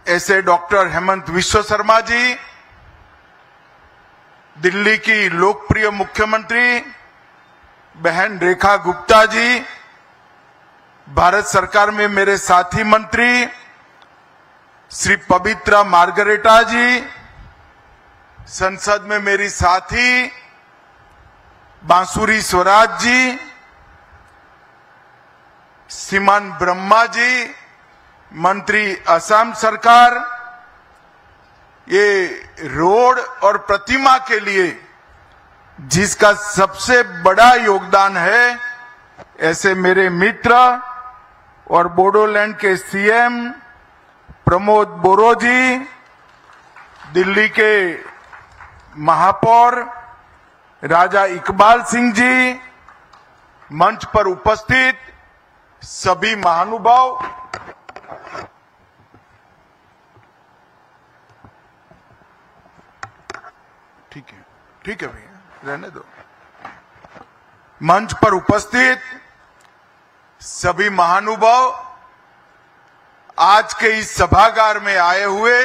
ऐसे डॉक्टर हेमंत विश्व शर्मा जी, दिल्ली की लोकप्रिय मुख्यमंत्री बहन रेखा गुप्ता जी, भारत सरकार में मेरे साथी मंत्री श्री पवित्रा मार्गरेटा जी, संसद में मेरी साथी बांसुरी स्वराज जी, श्रीमान ब्रह्मा जी, मंत्री असम सरकार, ये रोड और प्रतिमा के लिए जिसका सबसे बड़ा योगदान है, ऐसे मेरे मित्र और बोडोलैंड के सीएम प्रमोद बोरो जी, दिल्ली के महापौर राजा इकबाल सिंह जी, मंच पर उपस्थित सभी महानुभाव, ठीक है भैया, रहने दो। मंच पर उपस्थित सभी महानुभाव, आज के इस सभागार में आए हुए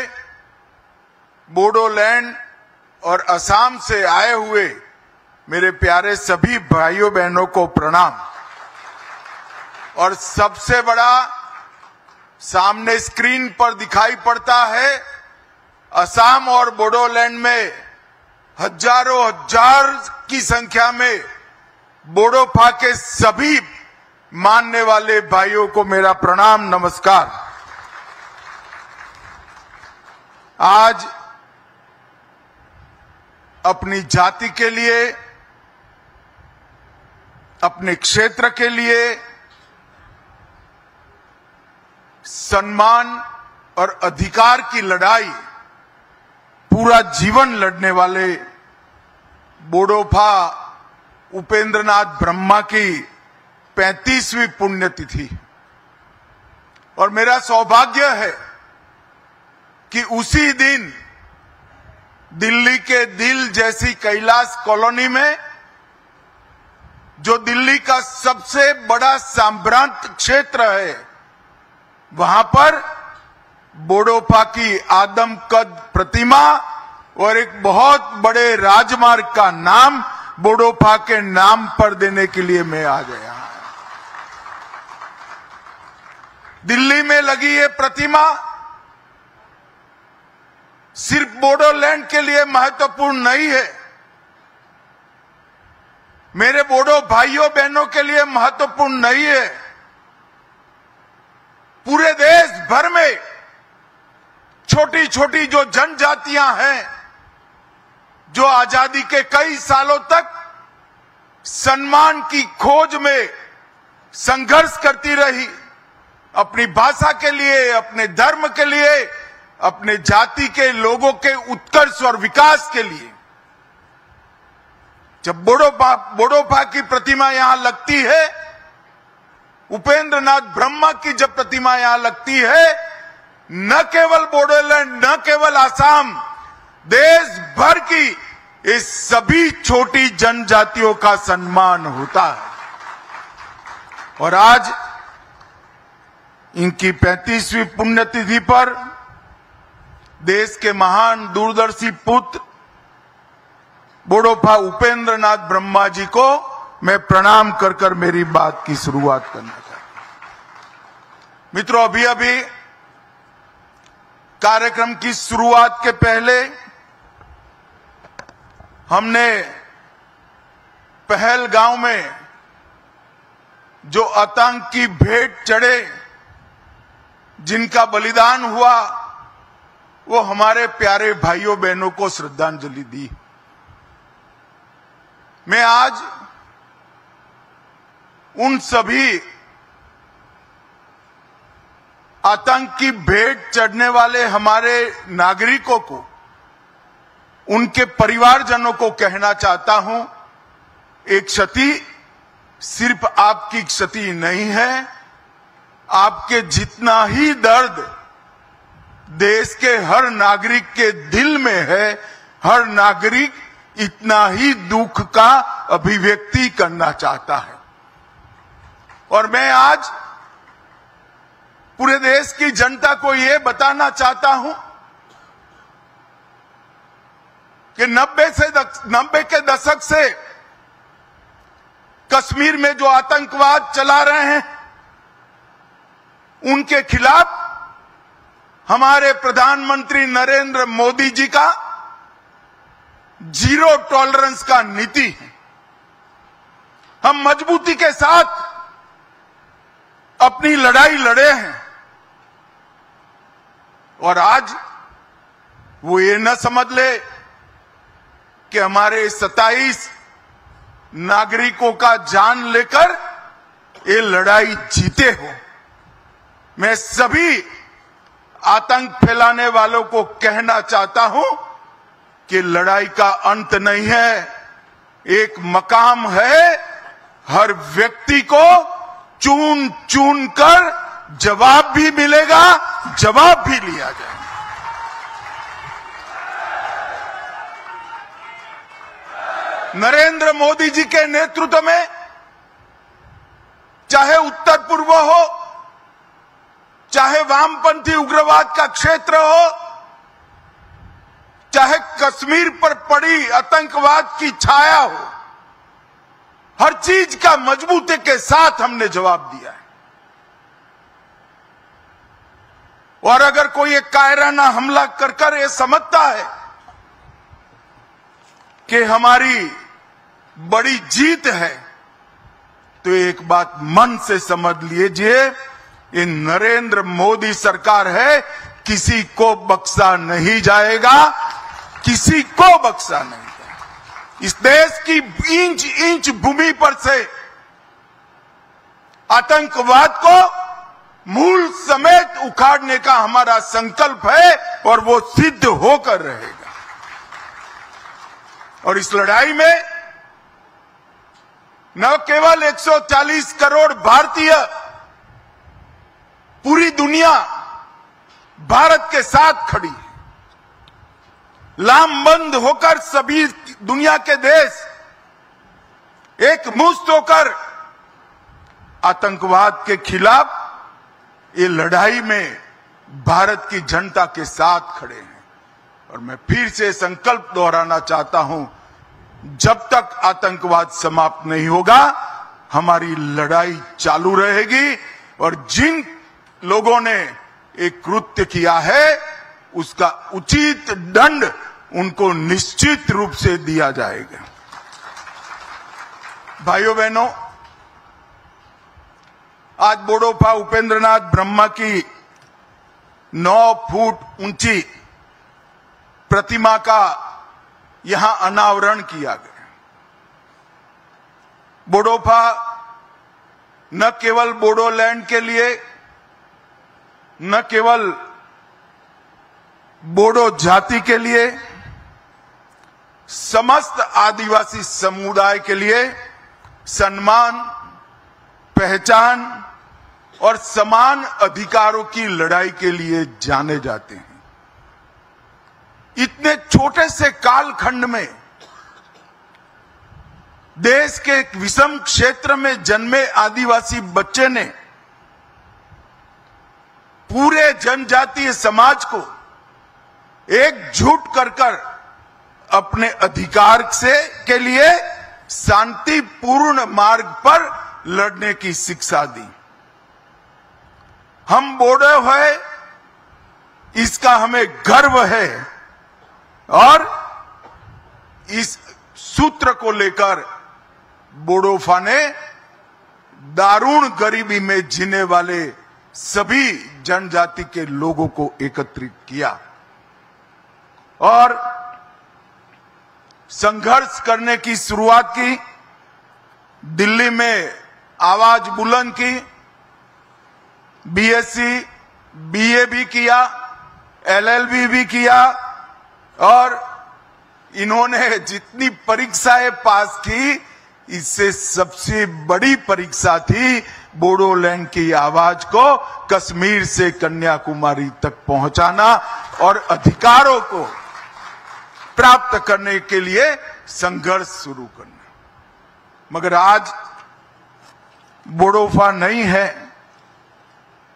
बोडोलैंड और असम से आए हुए मेरे प्यारे सभी भाइयों बहनों को प्रणाम। और सबसे बड़ा सामने स्क्रीन पर दिखाई पड़ता है, असम और बोडोलैंड में हजारों हजार की संख्या में बोडोफा के सभी मानने वाले भाइयों को मेरा प्रणाम, नमस्कार। आज अपनी जाति के लिए, अपने क्षेत्र के लिए सम्मान और अधिकार की लड़ाई पूरा जीवन लड़ने वाले बोडोफा उपेंद्रनाथ ब्रह्मा की 35वीं पुण्यतिथि, और मेरा सौभाग्य है कि उसी दिन दिल्ली के दिल जैसी कैलाश कॉलोनी में, जो दिल्ली का सबसे बड़ा संभ्रांत क्षेत्र है, वहां पर बोडोफा की आदमकद प्रतिमा और एक बहुत बड़े राजमार्ग का नाम बोडोफा के नाम पर देने के लिए मैं आ गया। दिल्ली में लगी ये प्रतिमा सिर्फ बोडोलैंड के लिए महत्वपूर्ण नहीं है, मेरे बोडो भाइयों बहनों के लिए महत्वपूर्ण नहीं है। पूरे देश भर में छोटी छोटी जो जनजातियां हैं, जो आजादी के कई सालों तक सम्मान की खोज में संघर्ष करती रही, अपनी भाषा के लिए, अपने धर्म के लिए, अपने जाति के लोगों के उत्कर्ष और विकास के लिए, जब बोडोफा की प्रतिमा यहां लगती है, उपेंद्रनाथ ब्रह्मा की जब प्रतिमा यहां लगती है, न केवल बोडोलैंड, न केवल असम, देश भर की इस सभी छोटी जनजातियों का सम्मान होता है। और आज इनकी 35वीं पुण्यतिथि पर देश के महान दूरदर्शी पुत्र बोडोफा उपेंद्रनाथ ब्रह्मा जी को मैं प्रणाम कर कर मेरी बात की शुरुआत करना चाहता हूं। मित्रों, अभी अभी कार्यक्रम की शुरुआत के पहले हमने पहलगांव में जो आतंक की भेंट चढ़े, जिनका बलिदान हुआ, वो हमारे प्यारे भाइयों बहनों को श्रद्धांजलि दी। मैं आज उन सभी आतंक की भेंट चढ़ने वाले हमारे नागरिकों को, उनके परिवारजनों को कहना चाहता हूं, एक क्षति सिर्फ आपकी क्षति नहीं है, आपके जितना ही दर्द देश के हर नागरिक के दिल में है, हर नागरिक इतना ही दुख का अभिव्यक्ति करना चाहता है। और मैं आज पूरे देश की जनता को यह बताना चाहता हूं कि 90 के दशक से कश्मीर में जो आतंकवाद चला रहे हैं उनके खिलाफ हमारे प्रधानमंत्री नरेंद्र मोदी जी का जीरो टॉलरेंस का नीति है। हम मजबूती के साथ अपनी लड़ाई लड़े हैं और आज वो ये न समझ ले कि हमारे 27 नागरिकों का जान लेकर ये लड़ाई जीते हो। मैं सभी आतंक फैलाने वालों को कहना चाहता हूं कि लड़ाई का अंत नहीं है, एक मकाम है। हर व्यक्ति को चुन चुन कर जवाब भी मिलेगा, जवाब भी लिया जाएगा। नरेंद्र मोदी जी के नेतृत्व में चाहे उत्तर पूर्व हो, चाहे वामपंथी उग्रवाद का क्षेत्र हो, चाहे कश्मीर पर पड़ी आतंकवाद की छाया हो, हर चीज का मजबूती के साथ हमने जवाब दिया है। और अगर कोई एक कायराना हमला कर कर ये समझता है कि हमारी बड़ी जीत है, तो एक बात मन से समझ लीजिए, ये नरेंद्र मोदी सरकार है, किसी को बख्शा नहीं जाएगा, किसी को बख्शा नहीं जाएगा। इस देश की इंच इंच भूमि पर से आतंकवाद को मूल समेत उखाड़ने का हमारा संकल्प है और वो सिद्ध होकर रहेगा। और इस लड़ाई में न केवल 140 करोड़ भारतीय, पूरी दुनिया भारत के साथ खड़ी है। लामबंद होकर सभी दुनिया के देश एक मुश्त होकर आतंकवाद के खिलाफ ये लड़ाई में भारत की जनता के साथ खड़े हैं। और मैं फिर से संकल्प दोहराना चाहता हूं, जब तक आतंकवाद समाप्त नहीं होगा हमारी लड़ाई चालू रहेगी। और जिन लोगों ने एक कृत्य किया है उसका उचित दंड उनको निश्चित रूप से दिया जाएगा। भाइयों बहनों, आज बोडोफा उपेंद्रनाथ ब्रह्मा की 9 फुट ऊंची प्रतिमा का यहां अनावरण किया गया। बोडोफा न केवल बोडोलैंड के लिए, न केवल बोडो जाति के लिए, समस्त आदिवासी समुदाय के लिए सम्मान, पहचान और समान अधिकारों की लड़ाई के लिए जाने जाते हैं। इतने छोटे से कालखंड में देश के एक विषम क्षेत्र में जन्मे आदिवासी बच्चे ने पूरे जनजातीय समाज को एकजुट कर अपने अधिकार से के लिए शांतिपूर्ण मार्ग पर लड़ने की शिक्षा दी। हम बोडो है, इसका हमें गर्व है और इस सूत्र को लेकर बोडोफा ने दारुण गरीबी में जीने वाले सभी जनजाति के लोगों को एकत्रित किया और संघर्ष करने की शुरुआत की। दिल्ली में आवाज बुलंद की, बीएससी, बीए भी किया, एलएलबी भी किया और इन्होंने जितनी परीक्षाएं पास की, इससे सबसे बड़ी परीक्षा थी बोडोलैंड की आवाज को कश्मीर से कन्याकुमारी तक पहुंचाना और अधिकारों को प्राप्त करने के लिए संघर्ष शुरू करना। मगर आज बोडोफा नहीं है,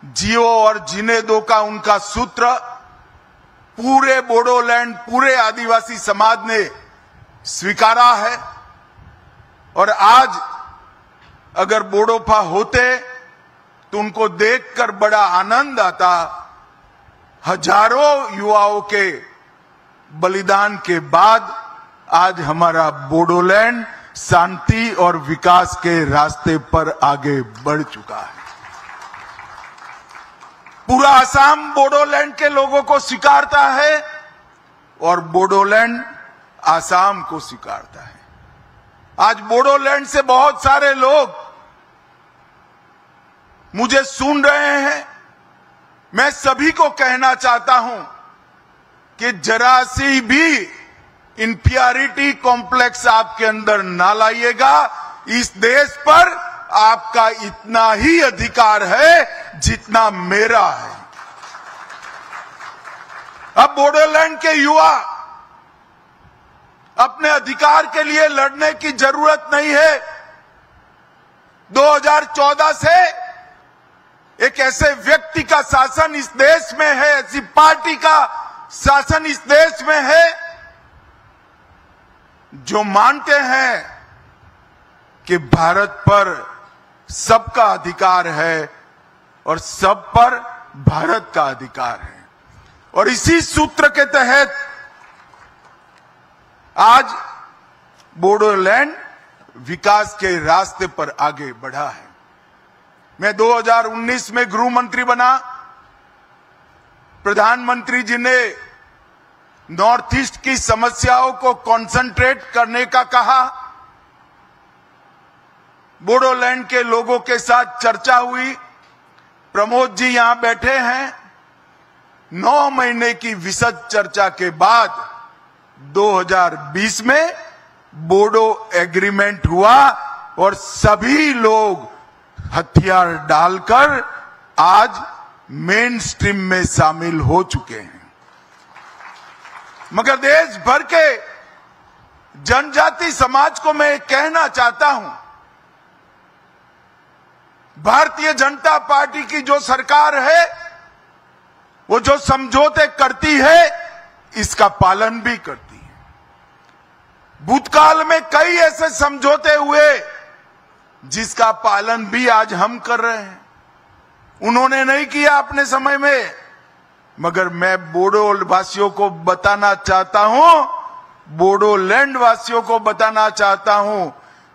जियो और जीने दो का उनका सूत्र पूरे बोडोलैंड, पूरे आदिवासी समाज ने स्वीकारा है। और आज अगर बोडोफा होते तो उनको देखकर बड़ा आनंद आता। हजारों युवाओं के बलिदान के बाद आज हमारा बोडोलैंड शांति और विकास के रास्ते पर आगे बढ़ चुका है। पूरा असम बोडोलैंड के लोगों को स्वीकारता है और बोडोलैंड असम को स्वीकारता है। आज बोडोलैंड से बहुत सारे लोग मुझे सुन रहे हैं। मैं सभी को कहना चाहता हूं कि जरा सी भी इंफीरियरिटी कॉम्प्लेक्स आपके अंदर ना लाइएगा। इस देश पर आपका इतना ही अधिकार है जितना मेरा है। अब बोडोलैंड के युवा अपने अधिकार के लिए लड़ने की जरूरत नहीं है। 2014 से एक ऐसे व्यक्ति का शासन इस देश में है, ऐसी पार्टी का शासन इस देश में है जो मानते हैं कि भारत पर सबका अधिकार है और सब पर भारत का अधिकार है। और इसी सूत्र के तहत आज बोडोलैंड विकास के रास्ते पर आगे बढ़ा है। मैं 2019 में गृह मंत्री बना। प्रधानमंत्री जी ने नॉर्थ ईस्ट की समस्याओं को कंसंट्रेट करने का कहा। बोडोलैंड के लोगों के साथ चर्चा हुई। प्रमोद जी यहां बैठे हैं। 9 महीने की विशद चर्चा के बाद 2020 में बोडो एग्रीमेंट हुआ और सभी लोग हथियार डालकर आज मेन स्ट्रीम में शामिल हो चुके हैं। मगर देश भर के जनजाति समाज को मैं कहना चाहता हूं, भारतीय जनता पार्टी की जो सरकार है वो जो समझौते करती है इसका पालन भी करती है। भूतकाल में कई ऐसे समझौते हुए जिसका पालन भी आज हम कर रहे हैं। उन्होंने नहीं किया अपने समय में, मगर मैं बोडो वासियों को बताना चाहता हूं, बोडोलैंड वासियों को बताना चाहता हूं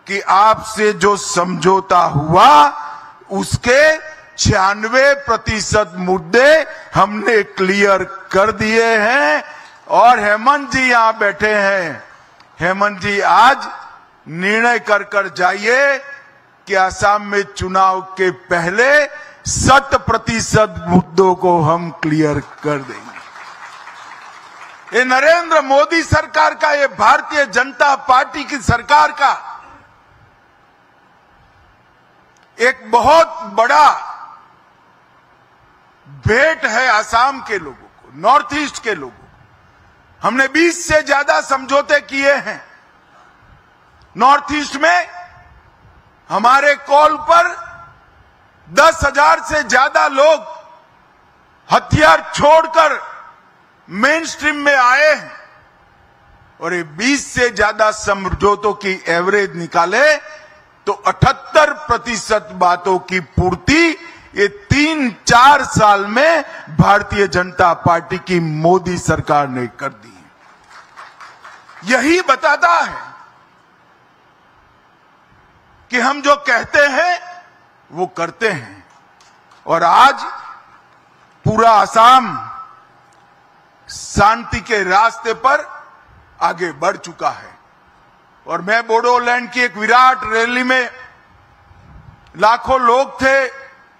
कि आपसे जो समझौता हुआ उसके 96% मुद्दे हमने क्लियर कर दिए हैं। और हेमंत जी यहां बैठे हैं। हेमंत जी आज निर्णय कर जाइए कि असम में चुनाव के पहले 100% मुद्दों को हम क्लियर कर देंगे। ये नरेंद्र मोदी सरकार का, ये भारतीय जनता पार्टी की सरकार का एक बहुत बड़ा भेंट है असम के लोगों को, नॉर्थ ईस्ट के लोगों को। हमने 20 से ज्यादा समझौते किए हैं। नॉर्थ ईस्ट में हमारे कॉल पर 10,000 से ज्यादा लोग हथियार छोड़कर मेन स्ट्रीम में आए हैं। और ये 20 से ज्यादा समझौतों की एवरेज निकाले तो 78% बातों की पूर्ति ये 3-4 साल में भारतीय जनता पार्टी की मोदी सरकार ने कर दी। यही बताता है कि हम जो कहते हैं वो करते हैं। और आज पूरा असम शांति के रास्ते पर आगे बढ़ चुका है। और मैं बोडोलैंड की एक विराट रैली में, लाखों लोग थे,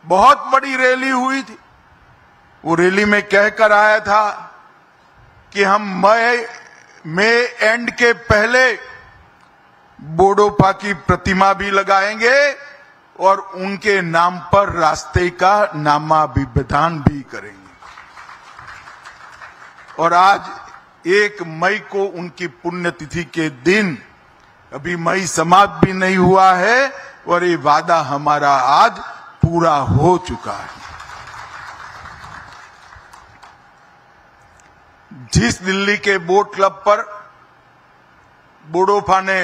बहुत बड़ी रैली हुई थी। वो रैली में कहकर आया था कि हम मई एंड के पहले बोडोफा की प्रतिमा भी लगाएंगे और उनके नाम पर रास्ते का नामाभिधान भी करेंगे। और आज 1 मई को उनकी पुण्यतिथि के दिन, अभी मई समाप्त भी नहीं हुआ है और ये वादा हमारा आज पूरा हो चुका है। जिस दिल्ली के बोट क्लब पर बोडोफा ने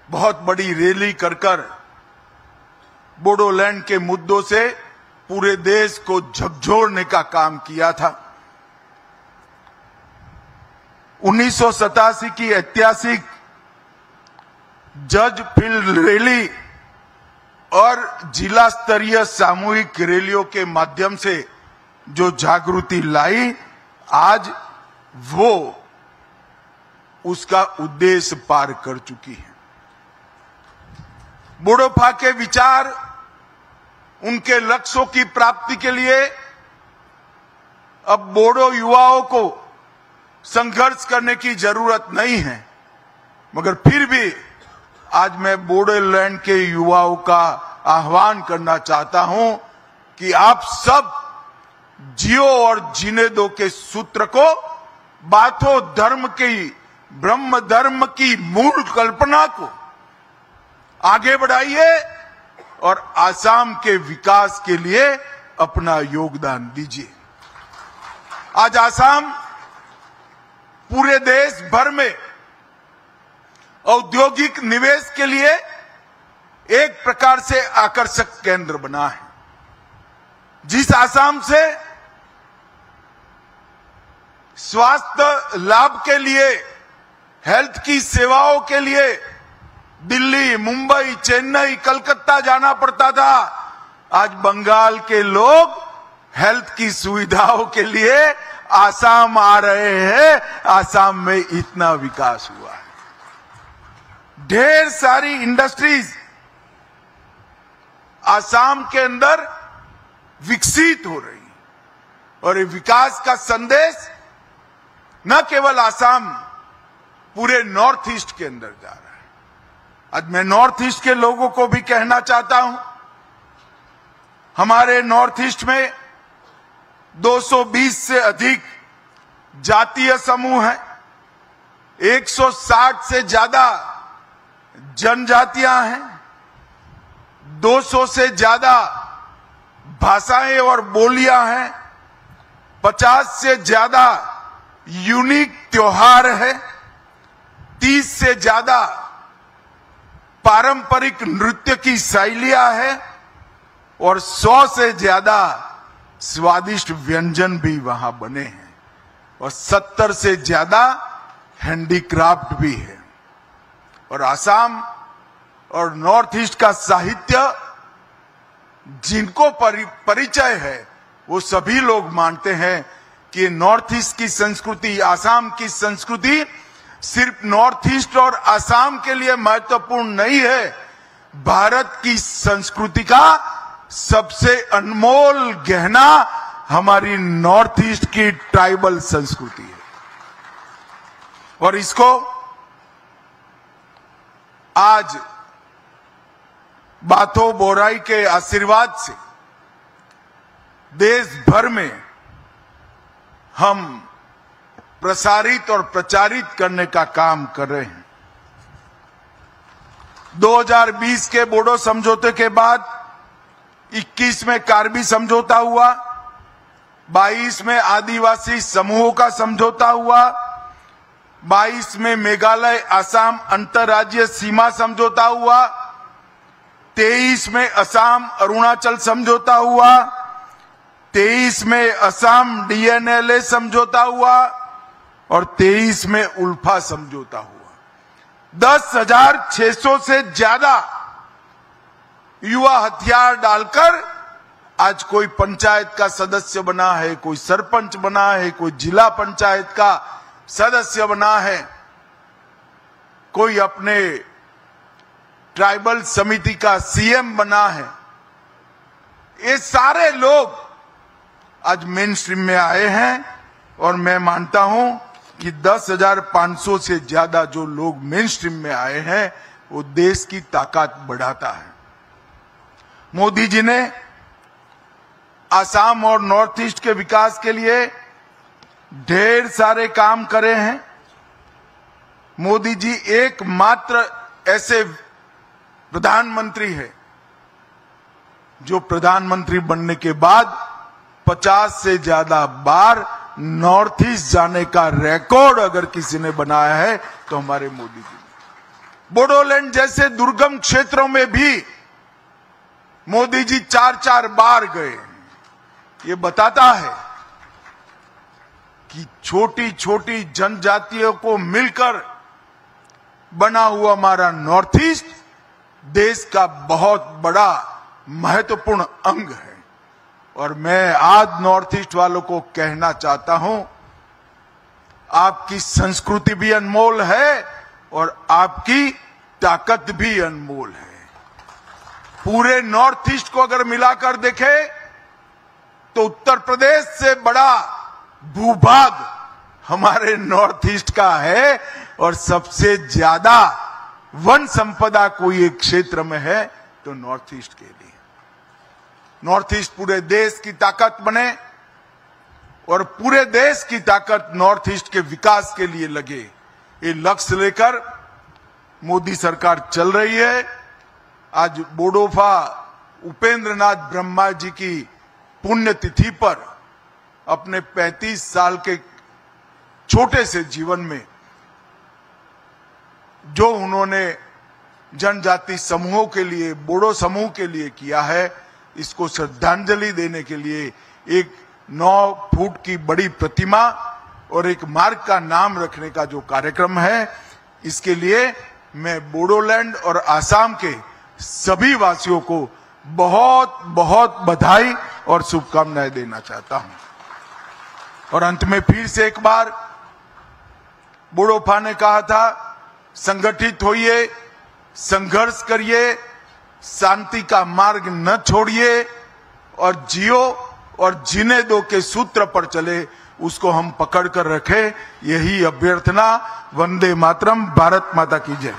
बहुत बड़ी रैली कर बोडोलैंड के मुद्दों से पूरे देश को झकझोरने का काम किया था। 1987 की ऐतिहासिक जज फील्ड रैली और जिला स्तरीय सामूहिक रैलियों के माध्यम से जो जागृति लाई, आज वो उसका उद्देश्य पार कर चुकी है। बोडोफा के विचार, उनके लक्ष्यों की प्राप्ति के लिए अब बोडो युवाओं को संघर्ष करने की जरूरत नहीं है, मगर फिर भी आज मैं बोडोलैंड के युवाओं का आह्वान करना चाहता हूं कि आप सब जियो और जीने दो के सूत्र को, बाथो धर्म की, ब्रह्म धर्म की मूल कल्पना को आगे बढ़ाइए और आसाम के विकास के लिए अपना योगदान दीजिए। आज आसाम पूरे देश भर में औद्योगिक निवेश के लिए एक प्रकार से आकर्षक केंद्र बना है। जिस आसाम से स्वास्थ्य लाभ के लिए, हेल्थ की सेवाओं के लिए दिल्ली, मुंबई, चेन्नई, कलकत्ता जाना पड़ता था, आज बंगाल के लोग हेल्थ की सुविधाओं के लिए आसाम आ रहे हैं। आसाम में इतना विकास हुआ है। ढेर सारी इंडस्ट्रीज आसाम के अंदर विकसित हो रही है और ये विकास का संदेश न केवल आसाम, पूरे नॉर्थ ईस्ट के अंदर जा रहा है। आज मैं नॉर्थ ईस्ट के लोगों को भी कहना चाहता हूं, हमारे नॉर्थ ईस्ट में 220 से अधिक जातीय समूह हैं, 160 से ज्यादा जनजातियां हैं, 200 से ज्यादा भाषाएं और बोलियां हैं, 50 से ज्यादा यूनिक त्योहार है, 30 से ज्यादा पारंपरिक नृत्य की शैलियां हैं और 100 से ज्यादा स्वादिष्ट व्यंजन भी वहां बने हैं और 70 से ज्यादा हैंडीक्राफ्ट भी है। और आसाम और नॉर्थ ईस्ट का साहित्य जिनको परिचय है, वो सभी लोग मानते हैं कि नॉर्थ ईस्ट की संस्कृति, आसाम की संस्कृति सिर्फ नॉर्थ ईस्ट और आसाम के लिए महत्वपूर्ण नहीं है, भारत की संस्कृति का सबसे अनमोल गहना हमारी नॉर्थ ईस्ट की ट्राइबल संस्कृति है। और इसको आज बाथो बोराई के आशीर्वाद से देश भर में हम प्रसारित और प्रचारित करने का काम कर रहे हैं। 2020 के बोडो समझौते के बाद 21 में कार्बी समझौता हुआ, 22 में आदिवासी समूहों का समझौता हुआ, 22 में मेघालय आसाम अंतर्राज्यीय सीमा समझौता हुआ, 23 में असम अरुणाचल समझौता हुआ, 23 में असम डीएनएलए समझौता हुआ और 23 में उल्फा समझौता हुआ। 10,600 से ज्यादा युवा हथियार डालकर आज कोई पंचायत का सदस्य बना है, कोई सरपंच बना है, कोई जिला पंचायत का सदस्य बना है, कोई अपने ट्राइबल समिति का सीएम बना है। ये सारे लोग आज मेन स्ट्रीम में आए हैं और मैं मानता हूं कि 10,500 से ज्यादा जो लोग मेन स्ट्रीम में आए हैं वो देश की ताकत बढ़ाता है। मोदी जी ने आसाम और नॉर्थ ईस्ट के विकास के लिए ढेर सारे काम करे हैं। मोदी जी एकमात्र ऐसे प्रधानमंत्री है जो प्रधानमंत्री बनने के बाद 50 से ज्यादा बार नॉर्थ ईस्ट जाने का रिकॉर्ड अगर किसी ने बनाया है तो हमारे मोदी जी ने। बोडोलैंड जैसे दुर्गम क्षेत्रों में भी मोदी जी 4-4 बार गए। ये बताता है कि छोटी छोटी जनजातियों को मिलकर बना हुआ हमारा नॉर्थ ईस्ट देश का बहुत बड़ा महत्वपूर्ण अंग है। और मैं आज नॉर्थ ईस्ट वालों को कहना चाहता हूं, आपकी संस्कृति भी अनमोल है और आपकी ताकत भी अनमोल है। पूरे नॉर्थ ईस्ट को अगर मिलाकर देखें तो उत्तर प्रदेश से बड़ा भूभाग हमारे नॉर्थ ईस्ट का है और सबसे ज्यादा वन संपदा कोई एक क्षेत्र में है तो नॉर्थ ईस्ट के लिए। नॉर्थ ईस्ट पूरे देश की ताकत बने और पूरे देश की ताकत नॉर्थ ईस्ट के विकास के लिए लगे, ये लक्ष्य लेकर मोदी सरकार चल रही है। आज बोडोफा उपेंद्र नाथ ब्रह्मा जी की पुण्यतिथि पर अपने 35 साल के छोटे से जीवन में जो उन्होंने जनजाति समूहों के लिए, बोडो समूह के लिए किया है, इसको श्रद्धांजलि देने के लिए एक 9 फुट की बड़ी प्रतिमा और एक मार्ग का नाम रखने का जो कार्यक्रम है, इसके लिए मैं बोडोलैंड और आसाम के सभी वासियों को बहुत बहुत बधाई और शुभकामनाएं देना चाहता हूं। और अंत में फिर से एक बार बोडोफा ने कहा था, संगठित होइए, संघर्ष करिए, शांति का मार्ग न छोड़िए और जियो और जीने दो के सूत्र पर चले, उसको हम पकड़ कर रखें। यही अभ्यर्थना। वंदे मातरम। भारत माता की जय।